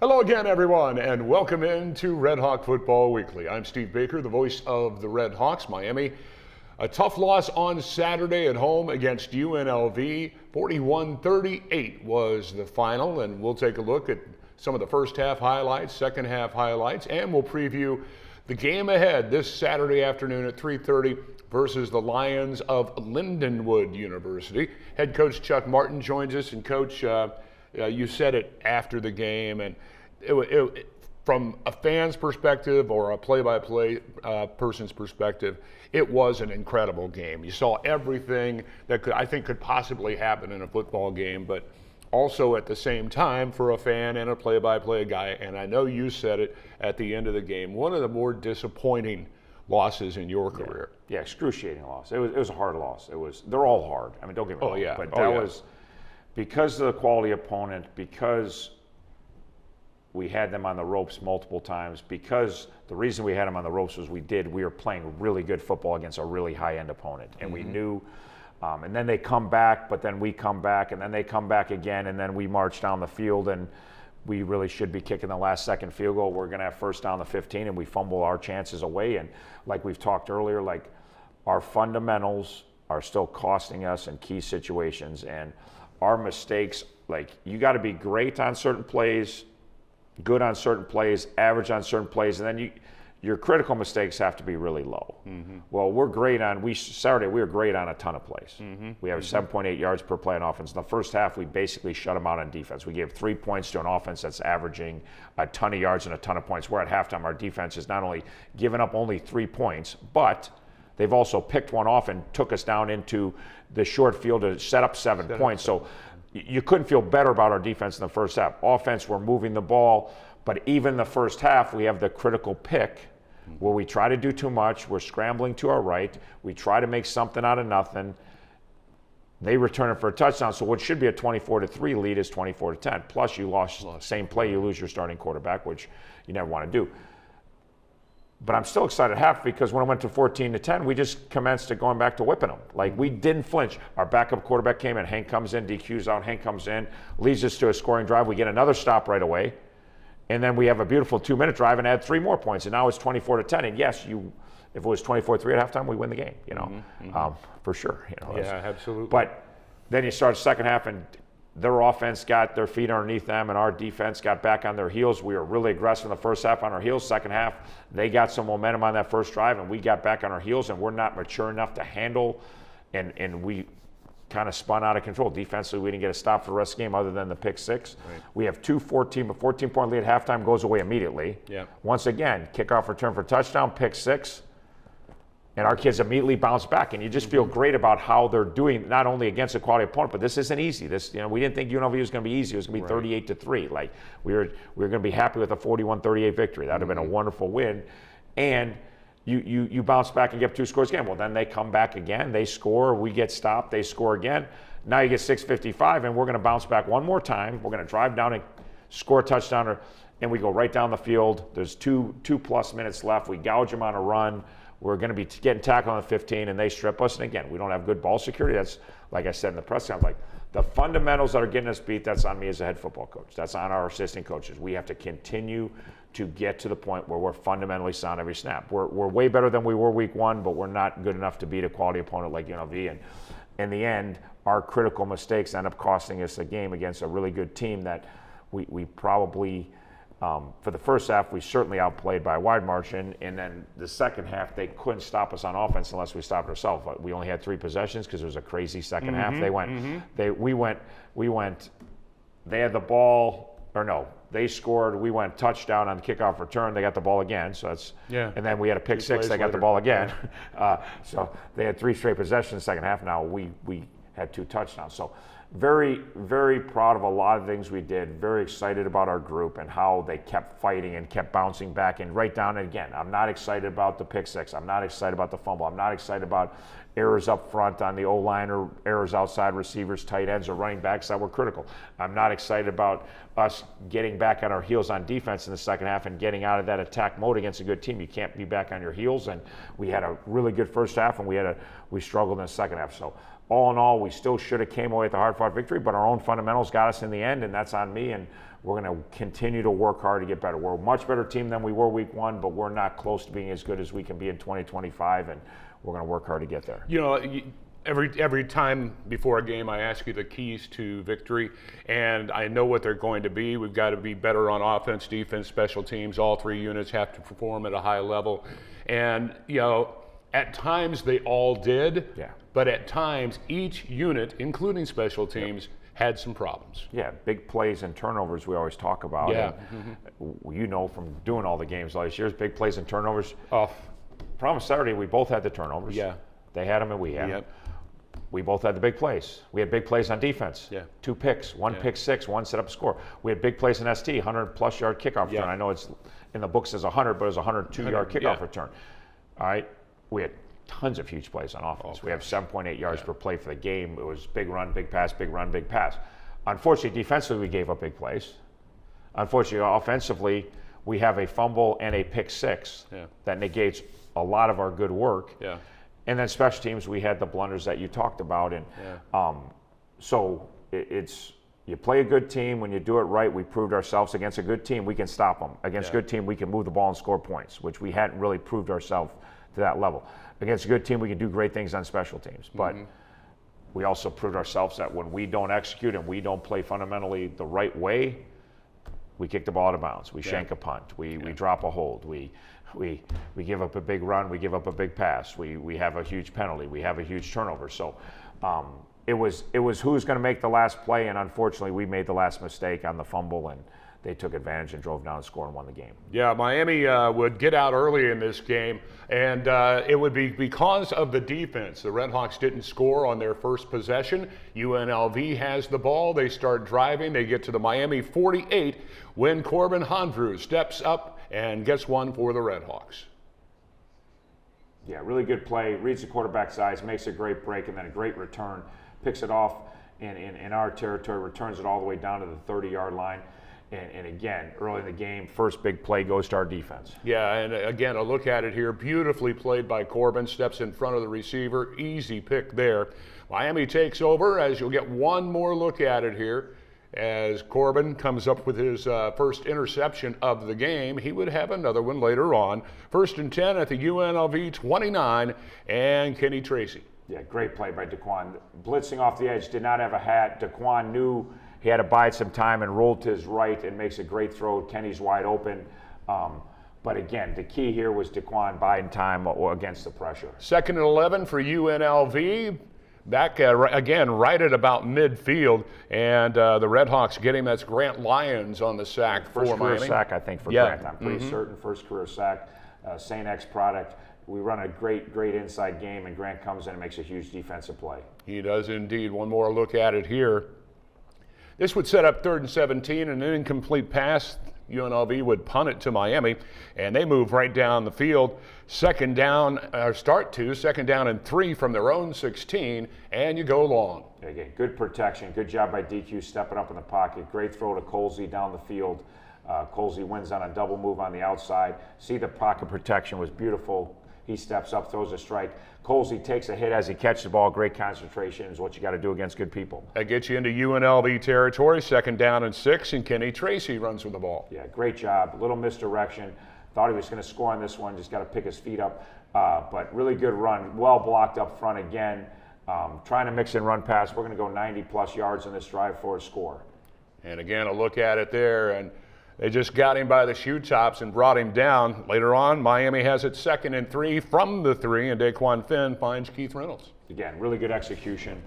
Hello again, everyone, and welcome into RedHawk Football Weekly. I'm Steve Baker, the voice of the RedHawks, Miami. A tough loss on Saturday at home against UNLV. 41-38 was the final, and we'll take a look at some of the first half highlights, second half highlights, and we'll preview the game ahead this Saturday afternoon at 3:30 versus the Lions of Lindenwood University. Head coach Chuck Martin joins us, and Coach, you said it after the game, and from a fan's perspective or a play-by-play person's perspective, it was an incredible game. You saw everything that I think could possibly happen in a football game, but also at the same time for a fan and a play-by-play guy, and I know you said it at the end of the game, one of the more disappointing losses in your career. Yeah, excruciating loss. It was a hard loss. They're all hard. I mean, don't get me wrong. But that was because of the quality opponent, because we had them on the ropes multiple times, because the reason we had them on the ropes was we were playing really good football against a really high-end opponent. And we knew, and then they come back, but then we come back, and then they come back again, and then we march down the field, and we really should be kicking the last second field goal. We're going to have first down the 15, and we fumble our chances away. And like we've talked earlier, like our fundamentals are still costing us in key situations, and our mistakes, like you got to be great on certain plays, good on certain plays, average on certain plays, and then your critical mistakes have to be really low. Well, Saturday we were great on a ton of plays. We averaged 7.8 yards per play on offense. In the first half, we basically shut them out on defense. We gave 3 points to an offense that's averaging a ton of yards and a ton of points. Where at halftime, our defense has not only given up only 3 points, but they've also picked one off and took us down into the short field to set up 7 points. So you couldn't feel better about our defense in the first half. Offense, we're moving the ball, but even the first half, we have the critical pick where we try to do too much. We're scrambling to our right. We try to make something out of nothing. They return it for a touchdown. So what should be a 24-3 lead is 24-10. Plus, you lost same play, you lose your starting quarterback, which you never want to do. But I'm still excited at half because when it went to 14-10, we just commenced to going back to whipping them. Like, we didn't flinch. Our backup quarterback came in. Hank comes in, DQ's out. Hank comes in, leads us to a scoring drive. We get another stop right away. And then we have a beautiful 2-minute drive and add 3 more points. And now it's 24-10. And yes, if it was 24-3 at halftime, we win the game, for sure. Yeah, absolutely. But then you start the second half, and their offense got their feet underneath them, and our defense got back on their heels. We were really aggressive in the first half on our heels. Second half, they got some momentum on that first drive, and we got back on our heels, and we're not mature enough to handle, and we kind of spun out of control. Defensively, we didn't get a stop for the rest of the game other than the pick six. Right. We have 14-point lead at halftime, goes away immediately. Yeah. Once again, kickoff return for touchdown, pick six. And our kids immediately bounce back, and you just feel great about how they're doing, not only against a quality opponent, but this isn't easy. We didn't think UNLV was going to be easy. It was going to be 38-3. Like we were going to be happy with a 41-38 victory. That would have been a wonderful win. And you bounce back and get 2 scores again. Well, then they come back again. They score. We get stopped. They score again. Now you get 6:55, and we're going to bounce back one more time. We're going to drive down and score a touchdown, and we go right down the field. There's 2+ minutes left. We gouge them on a run. We're going to be getting tackled on the 15, and they strip us. And again, we don't have good ball security. That's, like I said in the press conference, like the fundamentals that are getting us beat, that's on me as a head football coach. That's on our assistant coaches. We have to continue to get to the point where we're fundamentally sound every snap. We're way better than we were week 1, but we're not good enough to beat a quality opponent like UNLV. And in the end, our critical mistakes end up costing us a game against a really good team that we probably – for the first half, we certainly outplayed by a wide margin, and then the second half, they couldn't stop us on offense unless we stopped ourselves. We only had 3 possessions because it was a crazy second half. They had the ball, or no, they scored. We went touchdown on the kickoff return. They got the ball again. So that's and then we had a pick 6. They got the ball again. So they had 3 straight possessions in the second half. Now we had 2 touchdowns. So very, very proud of a lot of things we did. Very excited about our group and how they kept fighting and kept bouncing back and right down. And again, I'm not excited about the pick 6. I'm not excited about the fumble. I'm not excited about errors up front on the O-line or errors outside receivers, tight ends, or running backs that were critical. I'm not excited about us getting back on our heels on defense in the second half and getting out of that attack mode against a good team. You can't be back on your heels. And we had a really good first half, and we struggled in the second half. So all in all, we still should have came away with a hard-fought victory, but our own fundamentals got us in the end, and that's on me. And We're going to continue to work hard to get better. We're a much better team than we were week 1, but we're not close to being as good as we can be in 2025, and we're going to work hard to get there. You know, every time before a game, I ask you the keys to victory, and I know what they're going to be. We've got to be better on offense, defense, special teams. All 3 units have to perform at a high level, and you know, at times they all did. Yeah. But at times, each unit, including special teams, had some problems. Yeah, big plays and turnovers we always talk about. Yeah. And you know from doing all the games all these years, big plays and turnovers. Oh. Problem Saturday, we both had the turnovers. Yeah. They had them and we had them. We both had the big plays. We had big plays on defense. Yeah. 2 picks, 1 pick six, 1 set up a score. We had big plays in ST, 100-plus yard kickoff return. I know it's in the books as 100, but it was a 102-yard kickoff return. All right. We had tons of huge plays on offense. We have 7.8 yards per play for the game. It was big run, big pass, big run, big pass. Unfortunately, defensively, we gave up big plays. Unfortunately, offensively, we have a fumble and a pick 6 that negates a lot of our good work. Yeah. And then special teams, we had the blunders that you talked about. And so it's you play a good team. When you do it right, we proved ourselves against a good team. We can stop them. Against a good team, we can move the ball and score points, which we hadn't really proved ourselves to that level. Against a good team, we can do great things on special teams. But we also proved ourselves that when we don't execute and we don't play fundamentally the right way, we kick the ball out of bounds. We shank a punt. We drop a hold. We give up a big run. We give up a big pass. We have a huge penalty. We have a huge turnover. So it was who's going to make the last play, and unfortunately we made the last mistake on the fumble, and they took advantage and drove down the score and won the game. Yeah, Miami would get out early in this game, and it would be because of the defense. The RedHawks didn't score on their first possession. UNLV has the ball. They start driving. They get to the Miami 48 when Corbin Handrew steps up and gets one for the RedHawks. Yeah, really good play. Reads the quarterback's eyes, makes a great break, and then a great return. Picks it off in our territory, returns it all the way down to the 30-yard line. And again, early in the game, first big play goes to our defense. Yeah, and again, a look at it here. Beautifully played by Corbin. Steps in front of the receiver. Easy pick there. Miami takes over, as you'll get one more look at it here. As Corbin comes up with his first interception of the game. He would have another one later on. 1st and 10 at the UNLV 29, and Kenny Tracy. Yeah, great play by Daquan. Blitzing off the edge, did not have a hat. Daquan knew he had to bide some time and rolled to his right and makes a great throw. Kenny's wide open. But again, the key here was Daquan biding time against the pressure. 2nd and 11 for UNLV. Back again, right at about midfield, and the RedHawks get him. That's Grant Lyons on the sack for Miami. First career sack, I think, for Grant. I'm pretty certain first career sack. St. X product. We run a great inside game, and Grant comes in and makes a huge defensive play. He does indeed. One more look at it here. This would set up 3rd and 17, an incomplete pass. UNLV would punt it to Miami, and they move right down the field. 2nd down, second down and 3 from their own 16, and you go long. Again, good protection. Good job by DQ stepping up in the pocket. Great throw to Colsey down the field. Colsey wins on a double move on the outside. See, the pocket protection was beautiful. He steps up, throws a strike. Colsey takes a hit as he catches the ball. Great concentration is what you got to do against good people. That gets you into UNLV territory. 2nd down and 6, and Kenny Tracy runs with the ball. Yeah, great job. A little misdirection. Thought he was going to score on this one. Just got to pick his feet up. But really good run. Well blocked up front again. Trying to mix in run pass. We're going to go 90-plus yards in this drive for a score. And again, a look at it there, and they just got him by the shoe tops and brought him down. Later on, Miami has it 2nd and 3 from the 3, and Daquan Finn finds Keith Reynolds. Again, really good execution.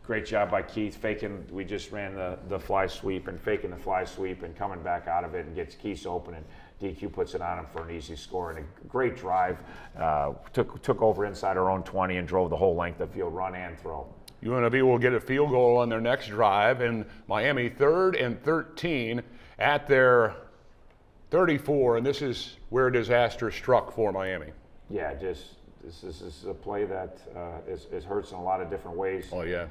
Great job by Keith faking. We just ran the fly sweep and faking the fly sweep and coming back out of it and gets Keith open, and DQ puts it on him for an easy score. And a great drive. Took over inside our own 20 and drove the whole length of the field, run and throw. UNLV will get a field goal on their next drive, and Miami 3rd and 13 at their 34, and this is where disaster struck for Miami. Yeah, this is a play that is hurts in a lot of different ways. Oh, yeah.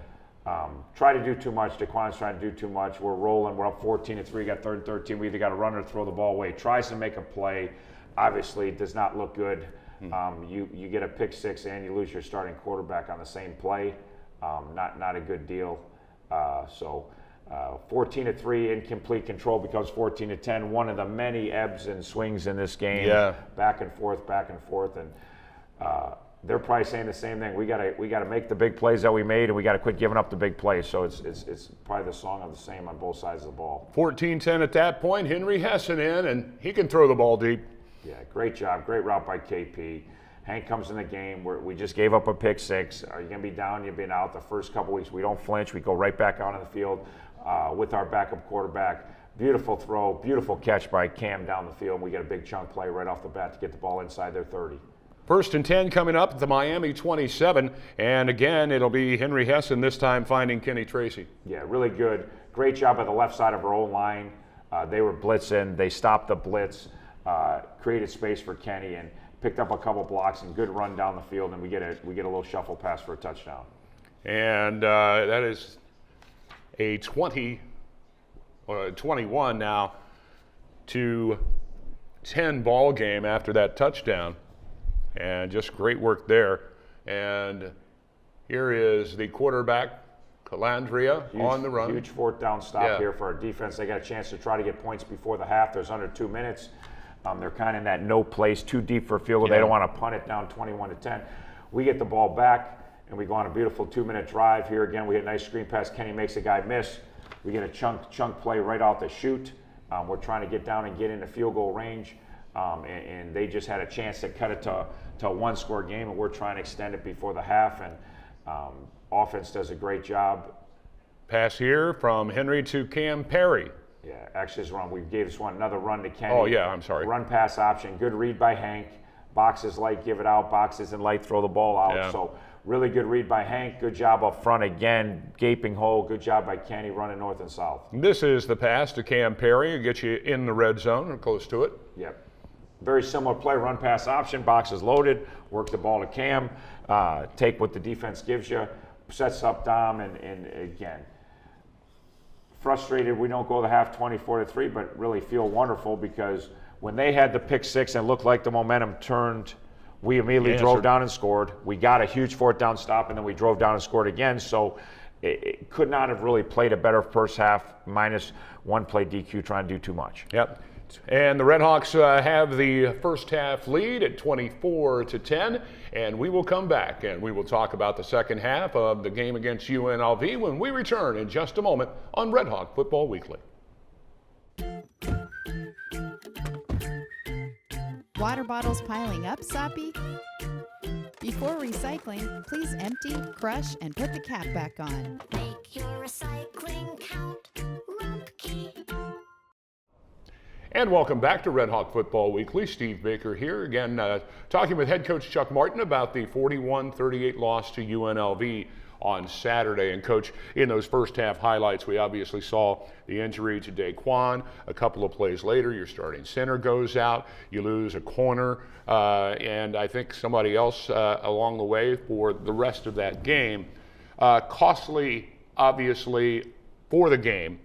Try to do too much. Daquan's trying to do too much. We're rolling. We're up 14-3. Got 3rd and 13. We either got to run or throw the ball away. Tries to make a play. Obviously, does not look good. You get a pick 6 and you lose your starting quarterback on the same play. Not a good deal. So 14-3, incomplete control becomes 14-10. One of the many ebbs and swings in this game. Back and forth, and they're probably saying the same thing. We gotta make the big plays that we made, and we gotta quit giving up the big plays. So it's probably the song of the same on both sides of the ball. 14-10 at that point. Henry Hessen in, and he can throw the ball deep. Yeah, great job, great route by KP. Hank comes in the game where we just gave up a pick six. Are you going to be down? You've been out the first couple weeks. We don't flinch. We go right back out on the field with our backup quarterback. Beautiful throw, beautiful catch by Cam down the field. And we get a big chunk play right off the bat to get the ball inside their 30. 1st and 10 coming up at the Miami 27. And again, it'll be Henry Hessen this time finding Kenny Tracy. Yeah, really good. Great job on the left side of our own line. They were blitzing. They stopped the blitz, created space for Kenny, and picked up a couple blocks and good run down the field, and we get a little shuffle pass for a touchdown. And that is a 21 now to 10 ball game after that touchdown, and just great work there. And here is the quarterback, Calandria, on the run. Huge 4th down stop here for our defense. They got a chance to try to get points before the half. There's under 2 minutes. They're kind of in that no place, too deep for a field goal. They don't want to punt it down 21-10. We get the ball back, and we go on a beautiful 2-minute drive here. Again, we get a nice screen pass. Kenny makes a guy miss. We get a chunk play right out the chute. We're trying to get down and get into field goal range, and they just had a chance to cut it to a one-score game, and we're trying to extend it before the half, and offense does a great job. Pass here from Henry to Cam Perry. Yeah, actually, this run, we gave this one another run to Kenny. Oh, yeah, I'm sorry. Run pass option, good read by Hank. Boxes light, give it out. Boxes and light, throw the ball out. Yeah. So really good read by Hank. Good job up front again. Gaping hole. Good job by Kenny running north and south. This is the pass to Cam Perry. It gets you in the red zone or close to it. Yep. Very similar play, run pass option. Boxes loaded. Work the ball to Cam. Take what the defense gives you. Sets up Dom, and again, frustrated we don't go the half 24-3, but really feel wonderful because when they had the pick six and looked like the momentum turned, we immediately drove down and scored. We got a huge 4th down stop, and then we drove down and scored again. So it could not have really played a better first half, minus 1 play DQ trying to do too much. Yep. And the RedHawks have the first half lead at 24-10, and we will come back and we will talk about the second half of the game against UNLV when we return in just a moment on RedHawk Football Weekly. Water bottles piling up, Soppy? Before recycling, please empty, crush, and put the cap back on. Make your recycling count. Rumpke. And welcome back to RedHawk Football Weekly. Steve Baker here again, talking with head coach Chuck Martin about the 41-38 loss to UNLV on Saturday. And coach, in those first half highlights, we obviously saw the injury to Daquan. A couple of plays later, your starting center goes out. You lose a corner, and I think somebody else along the way for the rest of that game. Costly, obviously, for the game.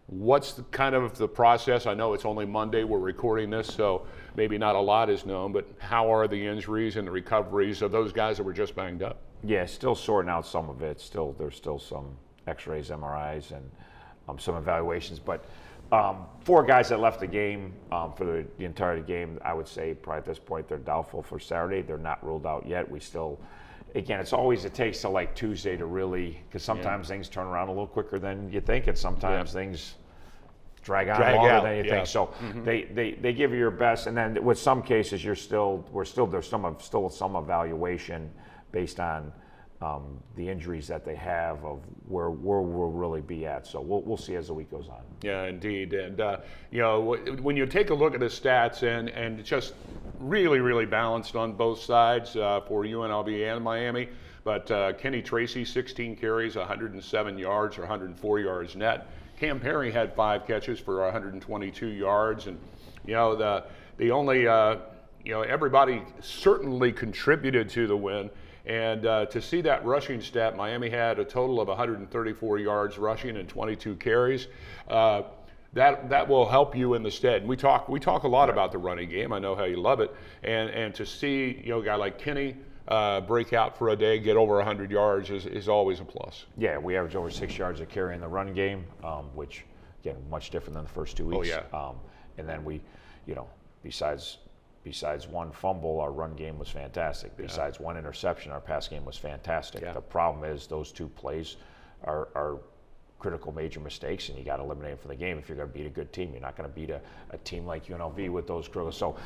What's the kind of the process? I know it's only Monday, we're recording this, so maybe not a lot is known, but how are the injuries and the recoveries of those guys that were just banged up? Yeah, still sorting out some of it. There's still some x-rays, MRIs, and some evaluations. But 4 guys that left the game for the entire game, I would say probably at this point they're doubtful for Saturday. They're not ruled out yet. We still, again, it takes till like Tuesday to really, because sometimes things turn around a little quicker than you think, and sometimes things drag longer than you think. So they give you your best, and then with some cases there's some evaluation based on the injuries that they have of where we'll really be at. So we'll see as the week goes on. Yeah, indeed. And when you take a look at the stats and just really balanced on both sides for UNLV and Miami. But Kenny Tracy, 16 carries, 107 yards or 104 yards net. Cam Perry had 5 catches for 122 yards, and everybody certainly contributed to the win. And to see that rushing stat, Miami had a total of 134 yards rushing and 22 carries. That will help you in the stead. We talk a lot about the running game. I know how you love it, and to see a guy like Kenny break out for a day, get over 100 yards is always a plus. Yeah, we average over 6 yards a carry in the run game, which, again, much different than the first 2 weeks. Oh, yeah. And then we, besides one fumble, our run game was fantastic. Besides one interception, our pass game was fantastic. Yeah. The problem is those 2 plays are critical major mistakes, and you got to eliminate them from the game if you're going to beat a good team. You're not going to beat a team like UNLV with those critical. So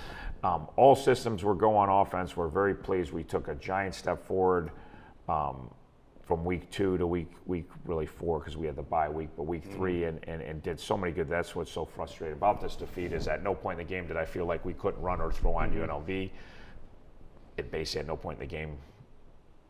all systems were go on offense. We're very pleased. We took a giant step forward from week 2 to week really 4, because we had the bye week, but week 3 and did so many good. That's what's so frustrating about this defeat, is at no point in the game did I feel like we couldn't run or throw on UNLV. It basically at no point in the game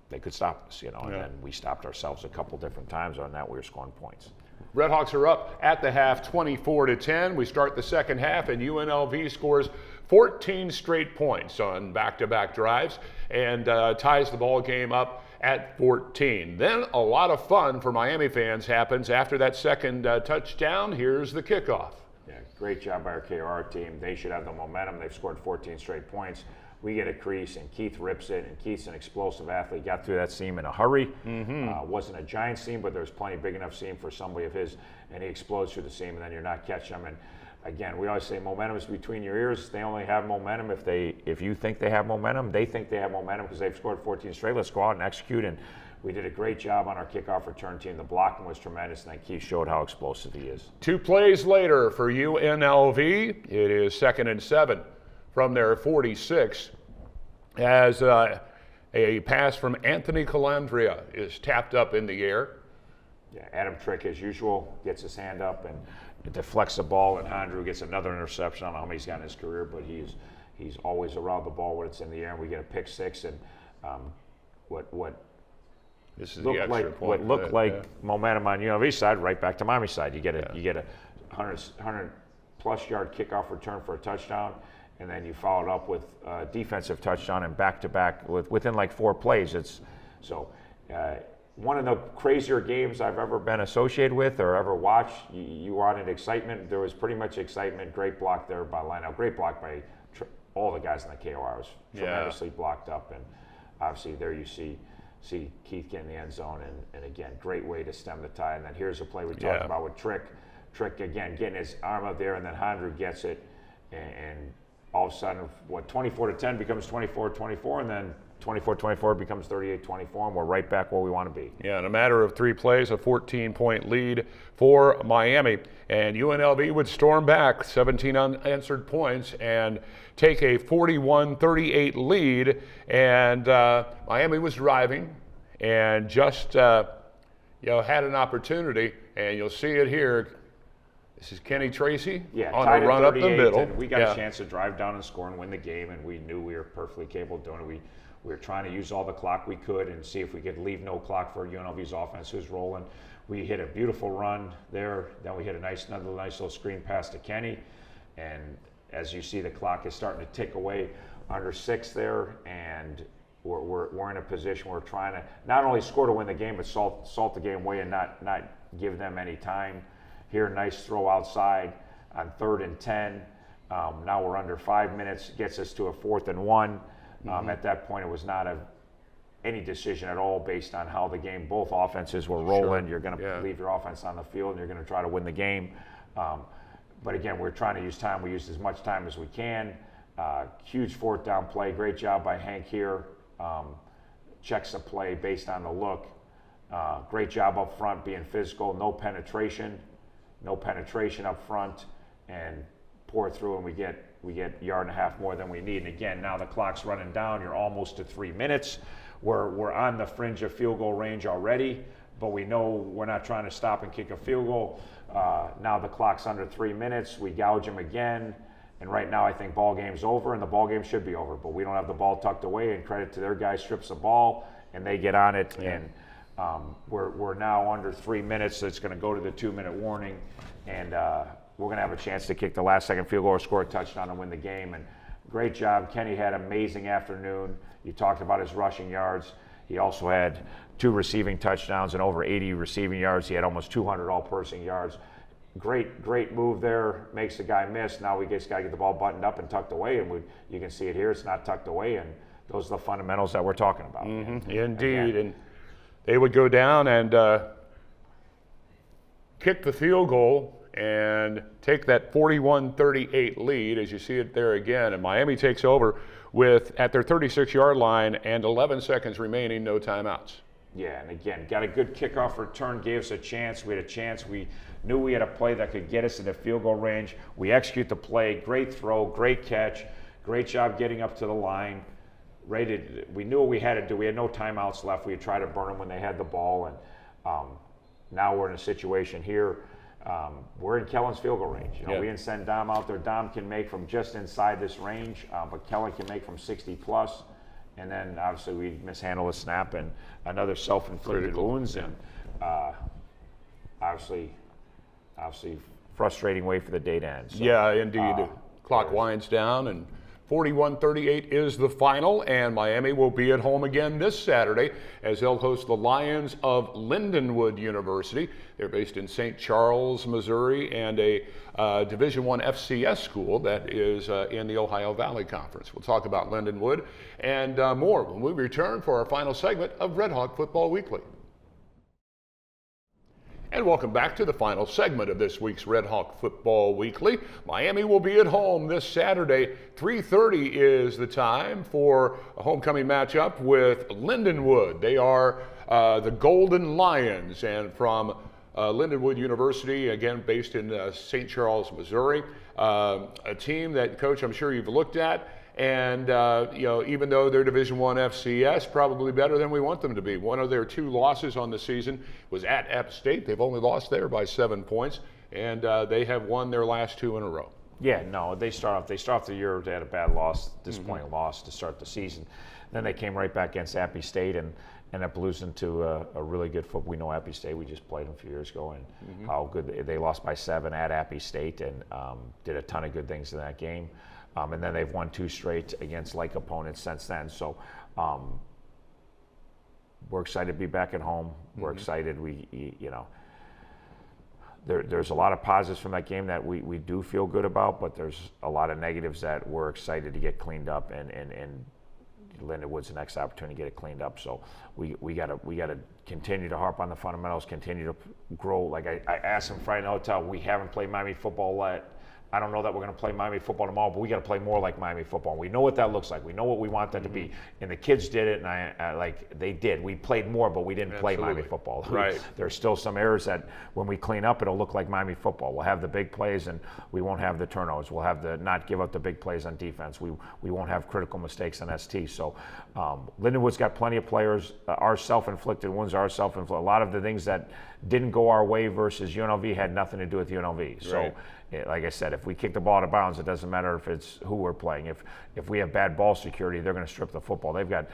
they could stop us, and then we stopped ourselves a couple different times. On that, we were scoring points. Redhawks are up at the half 24-10. We start the second half, and UNLV scores 14 straight points on back-to-back drives and ties the ball game up at 14. Then a lot of fun for Miami fans happens after that second touchdown. Here's the kickoff. Yeah, great job by our KR team. They should have the momentum. They've scored 14 straight points. We get a crease, and Keith rips it, and Keith's an explosive athlete. Got through that seam in a hurry. Wasn't a giant seam, but there was plenty big enough seam for somebody of his, and he explodes through the seam, and then you're not catching him. And again, we always say momentum is between your ears. They only have momentum if you think they have momentum. They think they have momentum because they've scored 14 straight. Let's go out and execute. And we did a great job on our kickoff return team. The blocking was tremendous, and then Keith showed how explosive he is. 2 plays later for UNLV, it is 2nd and 7 from their 46. As a pass from Anthony Calandria is tapped up in the air. Yeah, Adam Trick, as usual, gets his hand up and deflects the ball, and Andrew gets another interception. I don't know how many he's got in his career, but he's always around the ball when it's in the air, and we get a pick 6. And this is the extra point. What looked like momentum on UNLV side, right back to Miami side. You get a 100+ yard kickoff return for a touchdown. And then you followed up with a defensive touchdown and back-to-back within like 4 plays. One of the crazier games I've ever been associated with or ever watched. You wanted excitement. There was pretty much excitement. Great block there by Lionel. Great block by all the guys in the KOR. Was tremendously blocked up. And obviously there you see Keith get in the end zone. And again, great way to stem the tide. And then here's a play we talked about with Trick. Trick, again, getting his arm up there, and then Andrew gets it. And all of a sudden, 24-10 becomes 24-24, and then 24-24 becomes 38-24, and we're right back where we want to be. Yeah, in a matter of 3 plays, a 14-point lead for Miami. And UNLV would storm back 17 unanswered points and take a 41-38 lead. And Miami was driving and just had an opportunity, and you'll see it here. This is Kenny Tracy on the run up the middle. And we got a chance to drive down and score and win the game, and we knew we were perfectly capable of doing it. We were trying to use all the clock we could and see if we could leave no clock for UNLV's offense, who's rolling. We hit a beautiful run there. Then we hit another nice little screen pass to Kenny. And as you see, the clock is starting to tick away under 6 there, and we're in a position where we're trying to not only score to win the game, but salt the game away and not give them any time. Here, nice throw outside on 3rd and 10. Now we're under 5 minutes. Gets us to a 4th and 1. At that point, it was not any decision at all based on how the game, both offenses were rolling. You're going to leave your offense on the field, and you're going to try to win the game. But again, we're trying to use time. We used as much time as we can. Huge 4th down play. Great job by Hank here. Checks the play based on the look. Great job up front, being physical. No penetration up front, and pour through, and we get 1.5 yards more than we need. And again, now the clock's running down. You're almost to 3 minutes. We're on the fringe of field goal range already, but we know we're not trying to stop and kick a field goal. Now the clock's under 3 minutes. We gouge them again, and right now I think ball game's over, and the ball game should be over. But we don't have the ball tucked away, and credit to their guy strips the ball, and they get on it. And we're now under 3 minutes, so it's going to go to the 2-minute warning, and we're going to have a chance to kick the last-second field goal or score a touchdown and win the game. And great job. Kenny had an amazing afternoon. You talked about his rushing yards. He also had 2 receiving touchdowns and over 80 receiving yards. He had almost 200 all-person yards. Great move there. Makes the guy miss. Now we just got to get the ball buttoned up and tucked away, and you can see it here. It's not tucked away, and those are the fundamentals that we're talking about. Indeed, and they would go down and kick the field goal and take that 41-38 lead, as you see it there again. And Miami takes over with, at their 36-yard line and 11 seconds remaining, no timeouts. Yeah, and again, got a good kickoff return, gave us a chance. We had a chance. We knew we had a play that could get us in the field goal range. We execute the play, great throw, great catch, great job getting up to the line. We knew what we had to do. We had no timeouts left. We had tried to burn them when they had the ball, and now we're in a situation here. We're in Kellen's field goal range. We didn't send Dom out there. Dom can make from just inside this range, but Kellen can make from 60 plus. And then obviously we mishandle a snap and another self-inflicted wounds, and obviously frustrating way for the day to end. So, yeah, indeed. Clock winds down, and 41-38 is the final, and Miami will be at home again this Saturday as they'll host the Lions of Lindenwood University. They're based in St. Charles, Missouri, and a Division I FCS school that is in the Ohio Valley Conference. We'll talk about Lindenwood and more when we return for our final segment of RedHawk Football Weekly. And welcome back to the final segment of this week's RedHawk Football Weekly. Miami will be at home this Saturday. 3:30 is the time for a homecoming matchup with Lindenwood. They are the Golden Lions, and from Lindenwood University, again based in St. Charles, Missouri. A team that, Coach, I'm sure you've looked at. And, even though they're Division I FCS, probably better than we want them to be. One of their 2 losses on the season was at App State. They've only lost there by 7 points, and they have won their last 2 in a row. Yeah, no, they start off the year, they had a bad loss, disappointing loss to start the season. Then they came right back against Appy State and ended up losing to a really good football. We know Appy State, we just played them a few years ago, and how good they lost by 7 at Appy State, and did a ton of good things in that game. And then they've won 2 straight against like opponents since then. So we're excited to be back at home. We're excited. There's a lot of positives from that game that we do feel good about, but there's a lot of negatives that we're excited to get cleaned up, and Lindenwood's the next opportunity to get it cleaned up. So we gotta continue to harp on the fundamentals, continue to grow. Like I asked him Friday in the hotel, we haven't played Miami football yet. I don't know that we're going to play Miami football tomorrow, but we got to play more like Miami football. We know what that looks like. We know what we want that to be. And the kids did it, and they did. We played more, but we didn't play Miami football. Right. There's still some errors that when we clean up, it'll look like Miami football. We'll have the big plays, and we won't have the turnovers. We'll have the not give up the big plays on defense. We won't have critical mistakes on ST. So Lindenwood's got plenty of players. Our self-inflicted wounds are self-inflicted. A lot of the things that didn't go our way versus UNLV had nothing to do with UNLV. So, like I said, if we kick the ball out of bounds, it doesn't matter if it's who we're playing. If we have bad ball security, they're going to strip the football. They've got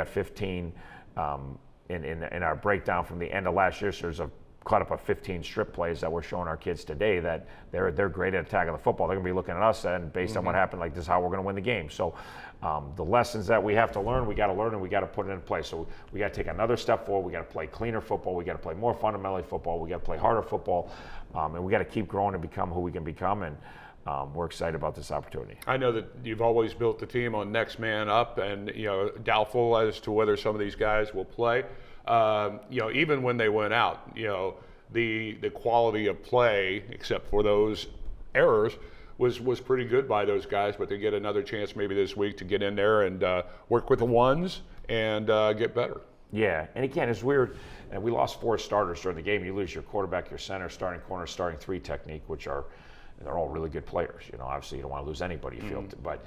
15 in our breakdown from the end of last year. So there's caught up 15 strip plays that we're showing our kids today that they're great at attacking the football. They're going to be looking at us, and based on what happened, like this is how we're going to win the game. So the lessons that we have to learn, we got to learn, and we got to put it in place. So we got to take another step forward. We got to play cleaner football. We got to play more fundamentally football. We got to play harder football, and we got to keep growing and become who we can become. And we're excited about this opportunity. I know that you've always built the team on next man up, and doubtful as to whether some of these guys will play. Even when they went out, the quality of play, except for those errors, was pretty good by those guys. But they get another chance maybe this week to get in there and work with the ones and get better. Yeah, and again, it's weird. And we lost 4 starters during the game. You lose your quarterback, your center, starting corner, starting 3 technique, which they're all really good players. Obviously you don't want to lose anybody you feel, but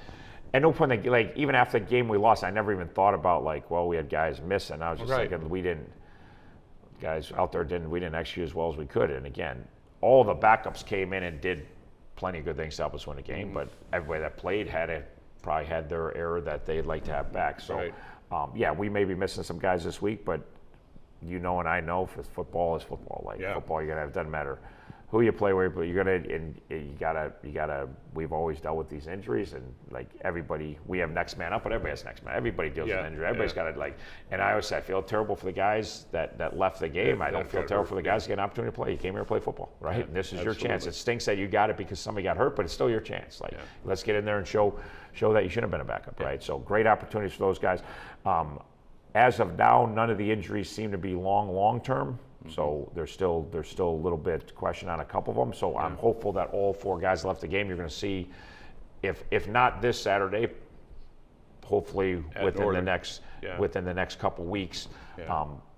at no point, even after the game we lost, I never even thought about we had guys missing. I was just thinking guys out there we didn't execute as well as we could. And again, all the backups came in and did plenty of good things to help us win the game, but everybody that played probably had their error that they'd like to have back. So we may be missing some guys this week, but and I know for football is football. Football, you gotta have, it doesn't matter who you play with, but you're gonna and you gotta. We've always dealt with these injuries, and like everybody, we have next man up, but everybody has next man. Everybody deals with injury. Everybody's got to like. And I always say I feel terrible for the guys that left the game. I don't feel terrible for the guys that get an opportunity to play. You came here to play football, right? And this is your chance. It stinks that you got it because somebody got hurt, but it's still your chance. Like let's get in there and show that you should have been a backup, right? So great opportunities for those guys. As of now, none of the injuries seem to be long term. So there's still a little bit question on a couple of them. So I'm hopeful that all 4 guys left the game. You're going to see, if not this Saturday, hopefully within the next couple weeks.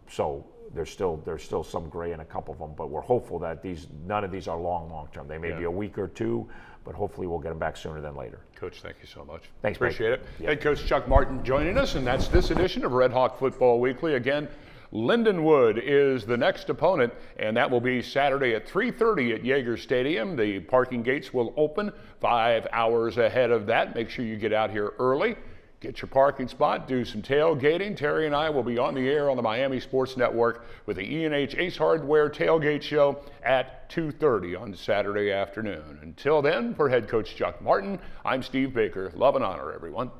So there's still some gray in a couple of them, but we're hopeful that none of these are long term. They may be a week or 2, but hopefully we'll get them back sooner than later. Coach, thank you so much. Thanks, appreciate it. Head Coach Chuck Martin joining us, and that's this edition of RedHawk Football Weekly. Again, Lindenwood is the next opponent, and that will be Saturday at 3:30 at Yager Stadium. The parking gates will open 5 hours ahead of that. Make sure you get out here early, get your parking spot, do some tailgating. Terry and I will be on the air on the Miami Sports Network with the E&H Ace Hardware Tailgate Show at 2:30 on Saturday afternoon. Until then, for Head Coach Chuck Martin, I'm Steve Baker. Love and honor, everyone.